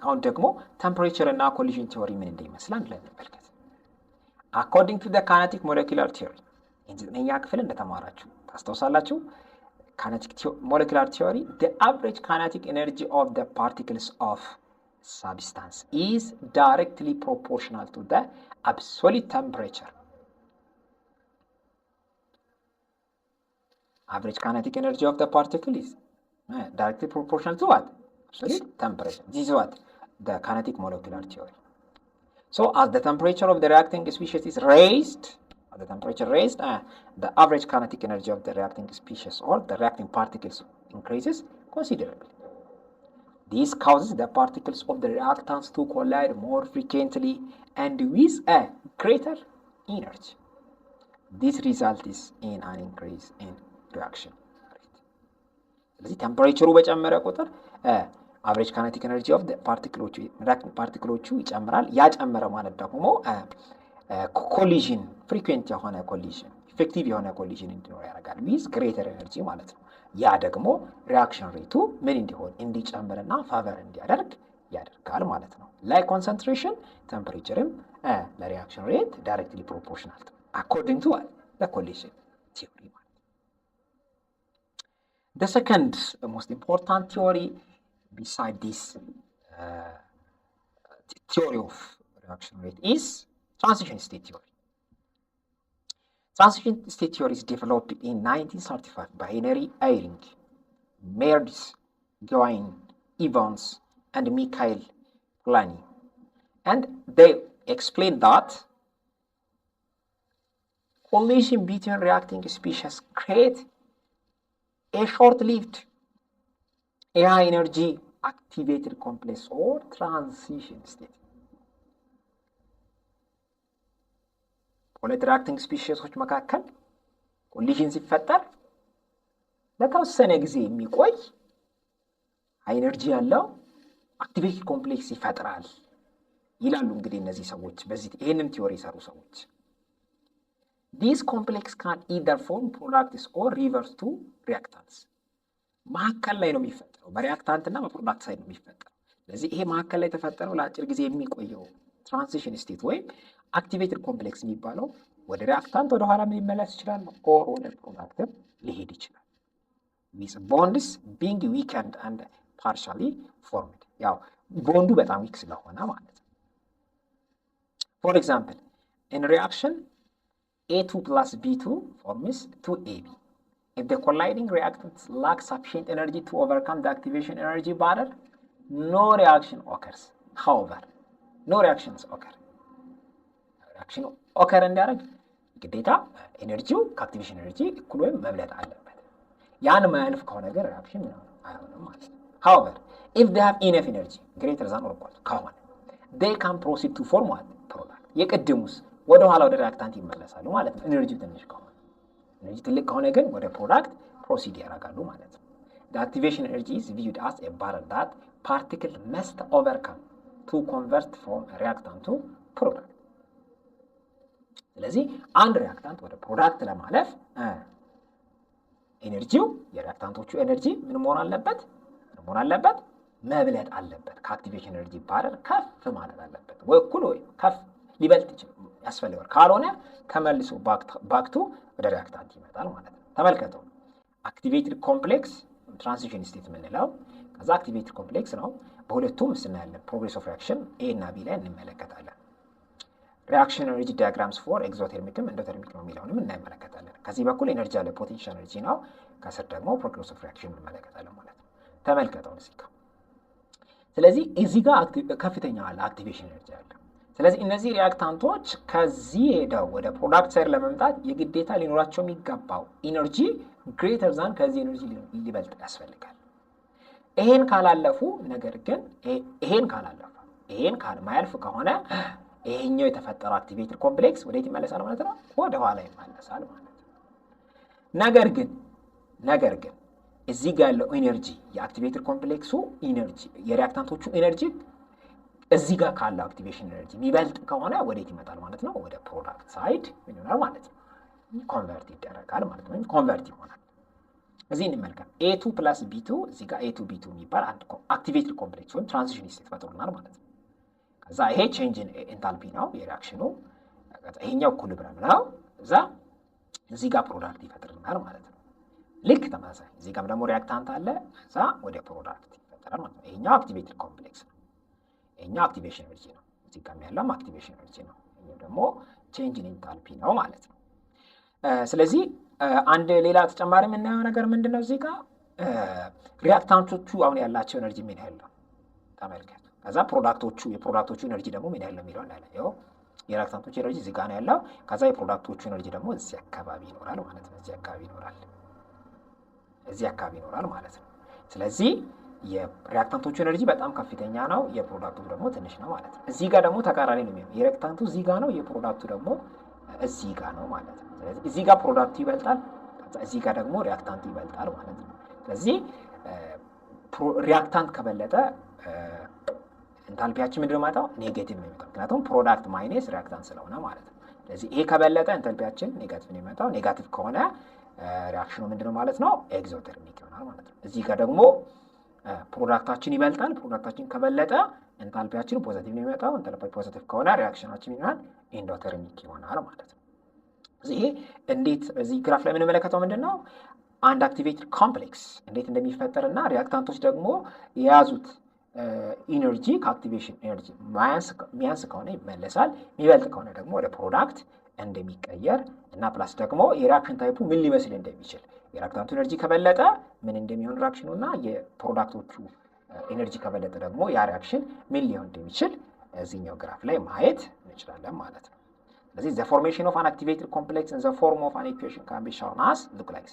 አሁን ደግሞ ቴምፕሬቸር እና ኮሊዥን ቲዮሪ ምን እንደሚመስል አንድ ላይ እንመልከት። አኮርዲንግ ቱ ዘ ካይኔቲክ ሞለኪውላር ቲዮሪ እንግዲህ ክፍል እንደተማራችሁ ታስታውሳላችሁ። kinetic molecular theory, the average kinetic energy of the particles of substance is directly proportional to the absolute temperature. Average kinetic energy of the particle is directly proportional to what? Absolute temperature. This is what? The kinetic molecular theory. So as the temperature of the reacting species is raised, the temperature raised, the average kinetic energy of the reacting species or the reacting particles increases considerably. This causes the particles of the reactants to collide more frequently and with a greater energy. This result is in an increase in reaction rate. ስለዚህ ቴምፐሬቸሩ በጨመረ ቁጥር average kinetic energy of the particles ይጨምራል። ያጨመረ ማለት ደግሞ ኮሊዥን ፍሪኩዌንት የሆነ ኮሊዥን ኢፌክቲቭ የሆነ ኮሊዥን እንዲኖር ያደርጋል ዊዝ ግሬተር ኤነርጂ ማለት ነው። ያ ደግሞ ሪአክሽን ሬቱ ምን እንዲሆን እንዲጨምርና ፋቨር እንዲያደርግ ያደርጋል ማለት ነው። ላይ ኮንሰንትሬሽን ቴምፐሬቸርም ለሪአክሽን ሬት ዳይሬክትሊ ፕሮፖርሽናል አኮርዲንግ ቱ ዘ ኮሊዥን ቲዮሪ ማለት ነው። The second most important theory beside this theory of reaction rate is transition state theory. Transition state theory is developed in 1935 by Henry Eyring, Merz, Gawain, Evans, and Mikhail Polanyi. And they explain that collision between reacting species create a short-lived high energy activated complex or transition state. ሁለት ሪአክቲንግ ስፒሺሶች መካከል ኮሊዥን ሲፈጠር ለተወሰነ ጊዜ የሚቆይ ኤነርጂ ያለው አክቲቬትድ ኮምፕሌክስ ይፈጥራል ይላሉ። እንግዲህ እነዚህ ሰዎች በዚህ ይሄንን ቲዮሪ የሰሩ ሰዎች this complex can either form products or reverse to reactants መካከል ላይ ነው የሚፈጠረው፣ በሪአክታንት እና በፕሮዳክት ሳይድ ነው የሚፈጠረው። ስለዚህ ይሄ መካከል ላይ የተፈጠረው ለአጭር ጊዜ የሚቆየው ትራንዚሽን ስቴት ወይም አክቲቬትድ ኮምፕሌክስ የሚባለው ወደ ሪአክታንት ወደ ኋላ ሊመለስ ይችላል ኦር ወደ ፕሮዳክት ሊሄድ ይችላል። with bonds being weakened and partially formed ያው ቦንዱ በጣም ዊክ ስለሆነ ማለት ነው። for example in reaction A2 plus B2 forms 2AB. If the colliding reactants lack sufficient energy to overcome the activation energy barrier, no reaction occurs. However, no reactions occur. Reaction occur እንዲያደርግ ግዴታ ኤነርጂው ከአክቲቬሽን ኤነርጂ እኩል ወይም መብለጥ አለበት። ያን ማያልፍ ከሆነ ግን ሪአክሽን አይሆንም ማለት ነው። However, if they have enough energy greater than or equal ከሆነ they can proceed to form what product. የቅድሙስ ወደ ኋላ ወደ ሪአክታንት ይመለሳሉ ማለት ነው። ኤነርጂ ትንሽ ከሆነ ኤነርጂ ትልቅ ከሆነ ግን ወደ ፕሮዳክት ፕሮሲድ ያደርጋሉ ማለት ነው። The activation energy is viewed as a barrier that particle must overcome to convert from reactant to product. ስለዚህ አንድ ሪአክታንት ወደ ፕሮዳክት ለማለፍ ኤነርጂው የሪአክታንቶቹ ኤነርጂ ምን መሆን አለበት? መብለጥ አለበት። ከአክቲቬሽን ኤነርጂ ባረር ከፍ ማለት አለበት። ወይ እኩል ወይ ከፍ ሊበልጥ ያስፈልጋል። ካልሆነ ተመልሶ ባክቱ ወደ ሪአክታንት ይመጣል ማለት ነው። ተመልከቱ። አክቲቬትድ ኮምፕሌክስ ትራንዚሽን ስቴት የምንለው ከዛ አክቲቬትድ ኮምፕሌክስ ነው። በሁለቱም ስናያለን ፕሮግሬስ ኦፍ ሪአክሽን ኤ እና ቢ ላይ እንመለከታለን። ሪአክሽን ኤነርጂ ዲያግራምስ ፎር ኤግዞቴርሚክም ኤንዶቴርሚክ ነው የሚለውንም እንመለከታለን። ከዚህ በኩል ኤነርጂ አለ፣ ፖቴንሻል ኤነርጂ ነው። ከስር ደግሞ ፕሮግሬስ ኦፍ ሪአክሽን እንመለከታለን ማለት ነው። ተመልከተው እዚህ ጋር። ስለዚህ እዚህ ጋር ከፍተኛ አለ አክቲቬሽን ኤነርጂ አለ። ስለዚህ እነዚህ ሪአክታንቶች ከዚህ ሄደው ወደ ፕሮዳክት ሳይድ ለመምጣት የግዴታ ሊኖራቸው የሚገባው ኢነርጂ ግሬተር ዛን ከዚህ ኤነርጂ ሊበልጥ ያስፈልጋል። ይሄን ካላለፉ ነገር ግን ይሄን ካልማያልፍ ከሆነ ይሄኛው የተፈጠረው አክቲቬትድ ኮምፕሌክስ ወዴት ይመለሳል ማለት ነው? ወደ ኋላ ይመለሳል ማለት ነው። ነገር ግን እዚህ ጋር ያለው ኢነርጂ የአክቲቬትድ ኮምፕሌክሱ ኢነርጂ የሪአክታንቶቹ ኢነርጂ እዚህ ጋር ካለው አክቲቬሽን ኤነርጂ የሚበልጥ ከሆነ ወዴት ይመጣል ማለት ነው? ወደ ፕሮዳክት ሳይድ ምን ይሆናል ማለት ነው? ኮንቨርት ይደረጋል ማለት ነው። ኮንቨርት ይሆናል። እዚህ እንመልከት። ኤ2 ፕላስ ቢ2 እዚህ ጋር ኤ2 ቢ2 የሚባል አንድ አክቲቬትድ ኮምፕሌክስ ወይም ትራንዚሽን ስቴት ፈጥሮናል ማለት ነው። ከዛ ይሄ ቼንጅ ኢንታልፒ ነው የሪያክሽኑ። ይሄኛው ኢኩሊብሪየም ነው። እዛ እዚህ ጋር ፕሮዳክት ይፈጥርናል ማለት ነው። ልክ ተመሳሳይ እዚህ ጋርም ደግሞ ሪያክታንት አለ። እዛ ወደ ፕሮዳክት ይፈጠራል ማለት ነው። ይሄኛው አክቲቬትድ ኮምፕሌክስ ነው። ይሄኛው አክቲቬሽን ኤነርጂ ነው። እዚህ ጋር ያለውም አክቲቬሽን ኤነርጂ ነው። ይሄኛው ደግሞ ቼንጅ ኢንታልፒ ነው ማለት ነው። ስለዚህ አንድ ሌላ ተጨማሪ የምናየው ነገር ምንድን ነው? እዚህ ጋር ሪያክታንቶቹ አሁን ያላቸው ኤነርጂ ምን ያህል ነው ተመልከቱ። ከዛ የፕሮዳክቶቹ ኤነርጂ ደግሞ ምን ያህል ነው የሚለው እናያለን። ይኸው የሪያክታንቶቹ ኤነርጂ እዚህ ጋር ነው ያለው። ከዛ የፕሮዳክቶቹ ኤነርጂ ደግሞ እዚህ አካባቢ ይኖራል ማለት ነው። እዚህ አካባቢ ይኖራል ማለት ነው። ስለዚህ የሪያክታንቶቹ ኤነርጂ በጣም ከፍተኛ ነው፣ የፕሮዳክቱ ደግሞ ትንሽ ነው ማለት ነው። እዚህ ጋር ደግሞ ተቃራኒ ነው የሚሆነው። የሪያክታንቱ እዚህ ጋር ነው፣ የፕሮዳክቱ ደግሞ እዚህ ጋር ነው ማለት ነው። ስለዚህ እዚህ ጋር ፕሮዳክቱ ይበልጣል፣ እዚህ ጋር ደግሞ ሪያክታንቱ ይበልጣል ማለት ነው። ስለዚህ ሪያክታንት ከበለጠ ኢንታልፒያችን ምንድን ነው የሚመጣው? ኔጌቲቭ ነው የሚመጣው። ምክንያቱም ፕሮዳክት ማይነስ ሪያክታንት ስለሆነ ማለት ነው። ስለዚህ ይሄ ከበለጠ ኢንታልፒያችን ኔጋቲቭ ነው የሚመጣው። ኔጋቲቭ ከሆነ ሪያክሽኑ ምንድን ነው ማለት ነው? ኤግዞተርሚክ ይሆናል ማለት ነው። እዚህ ጋር ደግሞ ፕሮዳክታችን ይበልጣል። ፕሮዳክታችን ከበለጠ ኢንታልፒያችን ፖዚቲቭ ነው የሚመጣው። ኢንታልፒ ፖዚቲቭ ከሆነ ሪያክሽናችን ይሆናል ኢንዶተርሚክ ይሆናል ማለት ነው። ይሄ እንዴት እዚህ ግራፍ ላይ የምንመለከተው ምንድን ነው? አንድ አክቲቬትድ ኮምፕሌክስ እንዴት እንደሚፈጠር እና ሪያክታንቶች ደግሞ የያዙት ኢነርጂ ከአክቲቬሽን ኤነርጂ የሚያንስ ከሆነ ይመለሳል፣ የሚበልጥ ከሆነ ደግሞ ወደ ፕሮዳክት እንደሚቀየር እና ፕላስ ደግሞ የሪያክሽን ታይፑ ምን ሊመስል እንደሚችል የሪያክታንቱ ኤነርጂ ከበለጠ ምን እንደሚሆን ሪያክሽኑ እና የፕሮዳክቶቹ ኤነርጂ ከበለጠ ደግሞ ያ ሪያክሽን ምን ሊሆን እንደሚችል እዚህኛው ግራፍ ላይ ማየት እንችላለን ማለት ነው። ስለዚህ the formation of an activated complex in the form of an equation can be shown as look like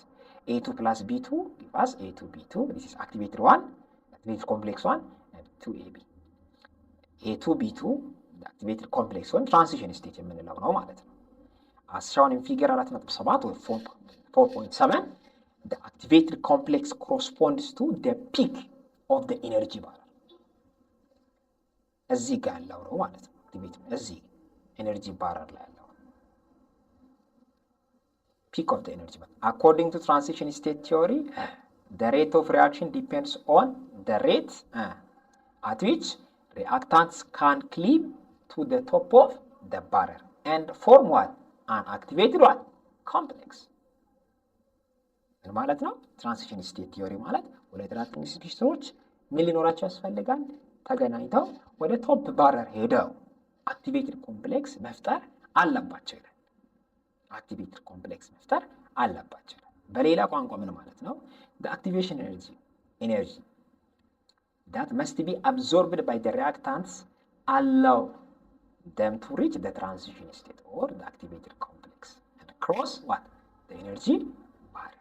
A2 plus B2 give us A2 B2. This is activated complex 1 and 2AB. A2 B2 the activated complex 1 transition state የምንለው ነው ማለት ነው። as shown in figure 4.7 or 4.7 the activated complex corresponds to the peak of the energy bar. እዚህ ጋር ያለው ነው ማለት ነው። activated እዚህ energy bar ላይ ያለው peak of the energy bar. According to transition state theory, the rate of reaction depends on the rate at which reactants can cleave to the top of the barrel and form what? An activated what? Complex. ማለት ነው ትራንዚሽን ስቴት ቲዮሪ ማለት ሁለት ሪአክቲንግ ስፒሽቶች ምን ሊኖራቸው ያስፈልጋል? ተገናኝተው ወደ ቶፕ ባረር ሄደው አክቲቬትድ ኮምፕሌክስ መፍጠር አለባቸው ይላል። አክቲቬትድ ኮምፕሌክስ መፍጠር አለባቸው ይላል። በሌላ ቋንቋ ምን ማለት ነው? the activation energy that must be absorbed by the reactants allow them to reach the transition state or the activated complex and cross what? the energy barrier.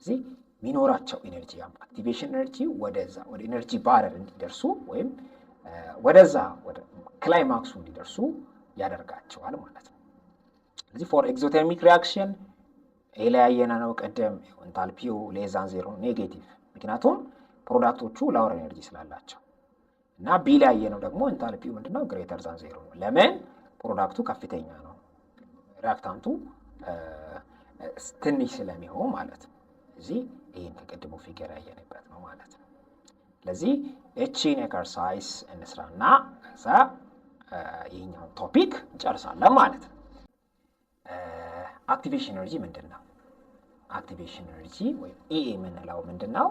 እዚህ ሚኖራቸው ኤነርጂ አክቲቬሽን ኤነርጂ ወደዛ ወደ ኤነርጂ ባረር እንዲደርሱ ወይም ወደዛ ወደ ክላይማክሱ እንዲደርሱ ያደርጋቸዋል ማለት ነው። ስለዚህ ፎር ኤግዞተርሚክ ሪአክሽን የለያየነ ነው ቀደም ኢንታልፒው ሌዛን ዜሮ ኔጌቲቭ፣ ምክንያቱም ፕሮዳክቶቹ ላወር ኤነርጂ ስላላቸው እና ቢ ላይ ያየነው ደግሞ ኢንታልፒው ምንድነው ግሬተር ዛን ዜሮ ነው። ለምን? ፕሮዳክቱ ከፍተኛ ነው፣ ሪአክታንቱ ትንሽ ስለሚሆን ማለት ነው። እዚህ ይሄን ከቀድሞ ፊገር ያየንበት ነው ማለት ነው። ስለዚህ እቺን ኤክሰርሳይዝ እንስራና ከዛ ይሄኛውን ቶፒክ እንጨርሳለን ማለት ነው። አክቲቬሽን ኤነርጂ ምንድን ነው? አክቲቬሽን ኤነርጂ ወይም ኢኤ የምንለው ምንድን ነው?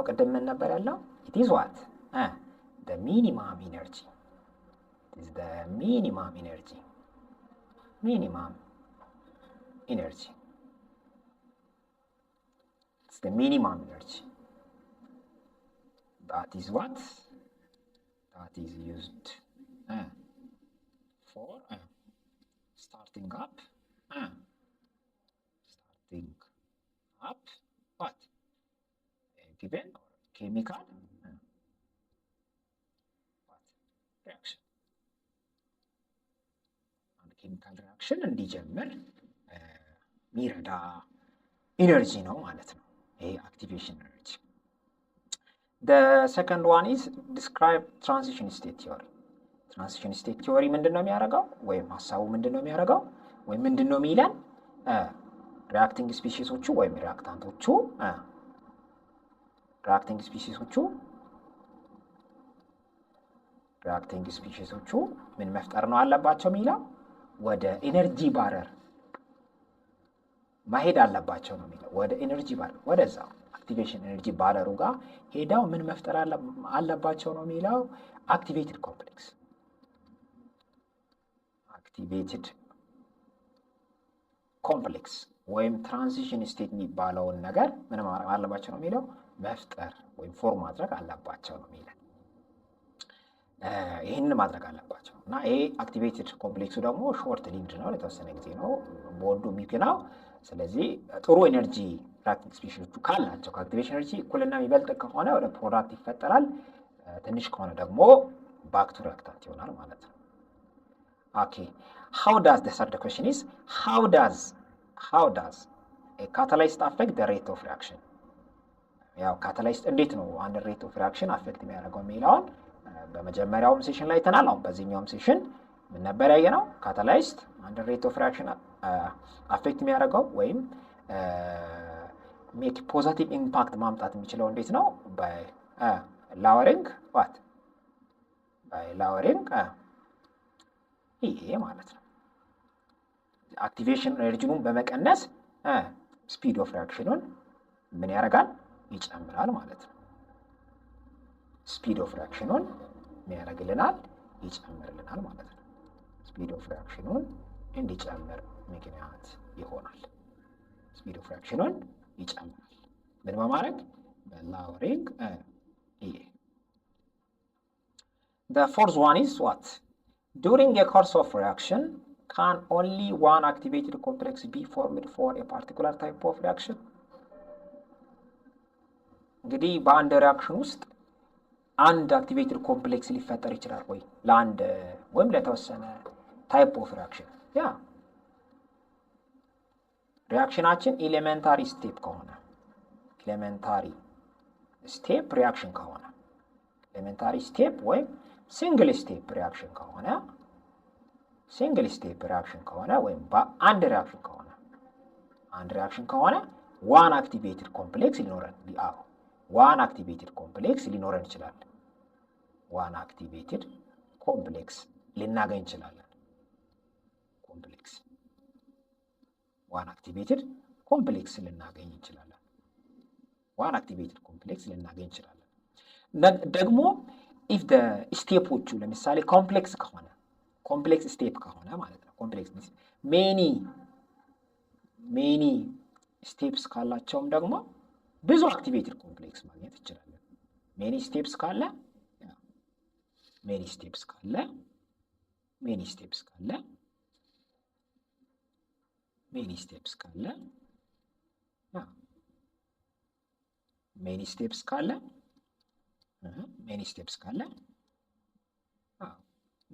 ቅድም ምን ነበር ያለው? it is what? the minimum energy. It is the minimum energy. It's the minimum energy. That is what? That is used for starting up what? Given or chemical what? Reaction. And chemical reaction እንዲጀምር ሚረዳ ኢነርጂ ነው ማለት ነው። ይሄ አክቲቬሽን ኤነርጂ። the second one is describe transition state theory. ትራንዚሽን ስቴት ቲዮሪ ምንድን ነው የሚያደርገው? ወይም ሀሳቡ ምንድን ነው የሚያደርገው? ወይም ምንድን ነው የሚለን? ሪአክቲንግ ስፒሺሶቹ ወይም ሪአክታንቶቹ ሪአክቲንግ ስፒሺሶቹ ምን መፍጠር ነው አለባቸው የሚለው ወደ ኢነርጂ ባረር ማሄድ አለባቸው ነው የሚለው። ወደ ኢነርጂ ባረር ወደዛ አክቲቬሽን ኢነርጂ ባረሩ ጋር ሄደው ምን መፍጠር አለባቸው ነው የሚለው አክቲቬትድ ኮምፕሌክስ ወይም ትራንዚሽን ስቴት የሚባለውን ነገር ምን አለባቸው ነው የሚለው መፍጠር ወይም ፎርም ማድረግ አለባቸው ነው የሚለው። ይህንን ማድረግ አለባቸው እና ይሄ አክቲቬትድ ኮምፕሌክሱ ደግሞ ሾርት ሊቭድ ነው፣ ለተወሰነ ጊዜ ነው ቦንዱ የሚገናው። ስለዚህ ጥሩ ኤነርጂ ሪአክቲንግ ስፒሺሶቹ ካላቸው ከአክቲቬሽን ኤነርጂ እኩልና የሚበልጥ ከሆነ ወደ ፕሮዳክት ይፈጠራል። ትንሽ ከሆነ ደግሞ ባክ ቱ ሪአክታንት ይሆናል ማለት ነው። ኦኬ how does the third question is how does a catalyst affect the rate of reaction? ያው ካታላይስት እንዴት ነው አንድ ሬት ኦፍ ሪአክሽን አፌክት የሚያደርገው የሚለውን በመጀመሪያውም ሴሽን ላይ ተናል። አሁን በዚህኛውም ሴሽን ምን ነበር ያየነው? ካታላይስት አንድ ሬት ኦፍ ሪአክሽን አፌክት የሚያደርገው ወይም ሜክ ፖዚቲቭ ኢምፓክት ማምጣት የሚችለው እንዴት ነው? ባይ ላወሪንግ ይሄ ማለት ነው። አክቲቬሽን ኤነርጂውን በመቀነስ ስፒድ ኦፍ ሪአክሽኑን ምን ያደርጋል? ይጨምራል ማለት ነው። ስፒድ ኦፍ ሪአክሽኑን ምን ያደርግልናል? ይጨምርልናል ማለት ነው። ስፒድ ኦፍ ሪአክሽኑን እንዲጨምር ምክንያት ይሆናል። ስፒድ ኦፍ ሪአክሽኑን ይጨምራል ምን በማድረግ በላወሪንግ ይሄ። The fourth one is what? During a course of reaction, can only one activated complex be formed for a particular type of reaction? እንግዲህ በአንድ ሪአክሽን ውስጥ አንድ አክቲቬትድ ኮምፕሌክስ ሊፈጠር ይችላል ወይ ለአንድ ወይም ለተወሰነ ታይፕ ኦፍ ሪአክሽን። ያ ሪአክሽናችን ኤሌመንታሪ ስቴፕ ከሆነ ኤሌመንታሪ ስቴፕ ሪአክሽን ከሆነ ኤሌመንታሪ ስቴፕ ወይም ሲንግል ስቴፕ ሪአክሽን ከሆነ ወይም በአንድ ሪአክሽን ከሆነ ዋን አክቲቬትድ ኮምፕሌክስ ሊኖረን ይችላል። ዋን አክቲቬትድ ኮምፕሌክስ ልናገኝ እንችላለን። ዋን አክቲቬትድ ኮምፕሌክስ ልናገኝ እንችላለን። ደግሞ ኢፍ ደ ስቴፖቹ ለምሳሌ ኮምፕሌክስ ስቴፕ ከሆነ ማለት ነው። ኮምፕሌክስ ሜኒ ስቴፕስ ካላቸውም ደግሞ ብዙ አክቲቬትድ ኮምፕሌክስ ማግኘት እንችላለን። ሜኒ ስቴፕስ ካለ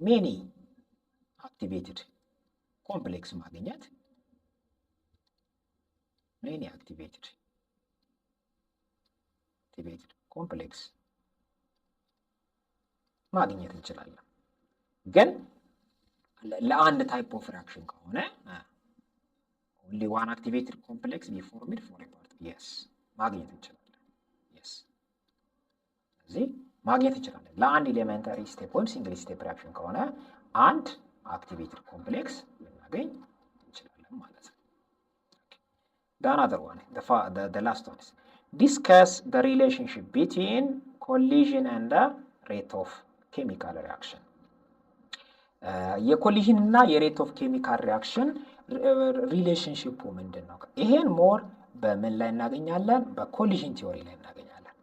ሜኒ አክቲቬትድ ኮምፕሌክስ ማግኘት ኮምፕሌክስ ማግኘት እንችላለን። ግን ለአንድ ታይፕ ኦፍ ሪአክሽን ከሆነ only one activated complex be formed for a part ማግኘት እንችላለን። ስለዚህ ማግኘት እንችላለን ለአንድ ኤሌመንታሪ ስቴፕ ወይም ሲንግል ስቴፕ ሪአክሽን ከሆነ አንድ አክቲቬትድ ኮምፕሌክስ ልናገኝ እንችላለን ማለት ነው። The another one, the last one is discuss the relationship between collision and the rate of chemical reaction. የኮሊዥን እና የሬት ኦፍ ኬሚካል ሪአክሽን ሪሌሽንሺፑ ምንድን ነው? ይሄን ሞር በምን ላይ እናገኛለን? በኮሊዥን ቲዮሪ ላይ እናገኛለን።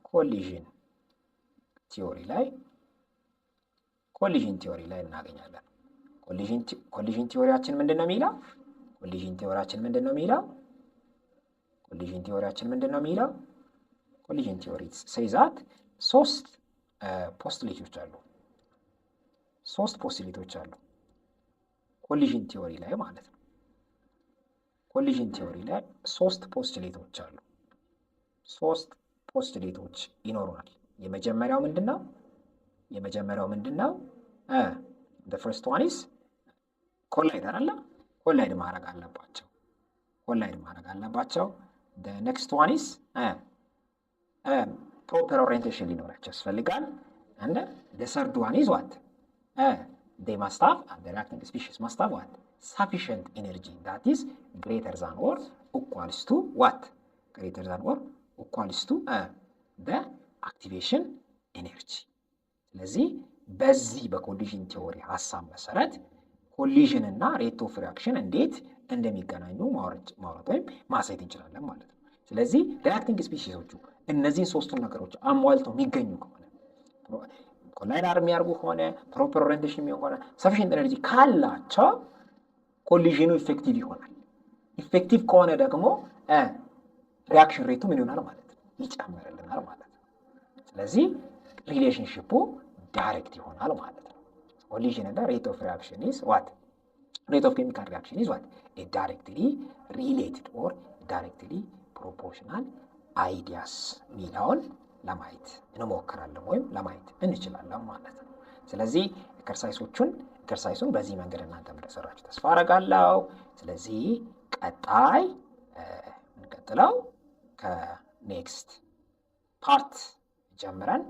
ኮሊዥን ቲዮሪ ላይ እናገኛለን። ኮሊዥን ቲዮሪያችን ምንድን ነው የሚለው? ኮሊዥን ቲዮሪ ሴይዛት ሶስት ፖስቱሌቶች አሉ ኮሊዥን ቲዮሪ ላይ ማለት ነው። ኮሊዥን ቲዮሪ ላይ ሶስት ፖስቱሌቶች ይኖሩናል። የመጀመሪያው ምንድን ነው? the first one is ኮላይደር አለ። ኮላይድ ማድረግ አለባቸው። the next one is proper orientation ሊኖራቸው ያስፈልጋል። and the third one is what they must have the reacting species must have what sufficient energy that is greater than or equals to what greater than or equals to the activation energy። ስለዚህ በዚህ በኮሊዥን ቲዎሪ ሀሳብ መሰረት ኮሊዥን እና ሬት ኦፍ ሪአክሽን እንዴት እንደሚገናኙ ማውራት ወይም ማሳየት እንችላለን ማለት ነው። ስለዚህ ሪአክቲንግ ስፒሺሶቹ እነዚህን ሶስቱን ነገሮች አሟልተው የሚገኙ ከሆነ ኮላይድ የሚያደርጉ ከሆነ ፕሮፐር ኦሪየንቴሽን የሆነ ሰፊሽንት ኤነርጂ ካላቸው ኮሊዥኑ ኢፌክቲቭ ይሆናል። ኢፌክቲቭ ከሆነ ደግሞ ሪአክሽን ሬቱ ምን ይሆናል ማለት ነው? ይጨምርልናል ማለት ነው። ስለዚህ ሪሌሽንሽፑ ዳይሬክት ይሆናል ማለት ነው። ኮሊዥን እና ሬት ኦፍ ሪአክሽን ኢዝ ዋት ሬት ኦፍ ኬሚካል ሪአክሽን ኢዝ ዋት ኤ ዳይሬክትሊ ሪሌትድ ኦር ዳይሬክትሊ ፕሮፖርሽናል አይዲያስ ሚለውን ለማየት እንሞክራለን ወይም ለማየት እንችላለን ማለት ነው። ስለዚህ ኤክሰርሳይሱን በዚህ መንገድ እናንተ እንደሰራችሁ ተስፋ አደርጋለሁ። ስለዚህ ቀጣይ እንቀጥለው ከኔክስት ፓርት ጀምረን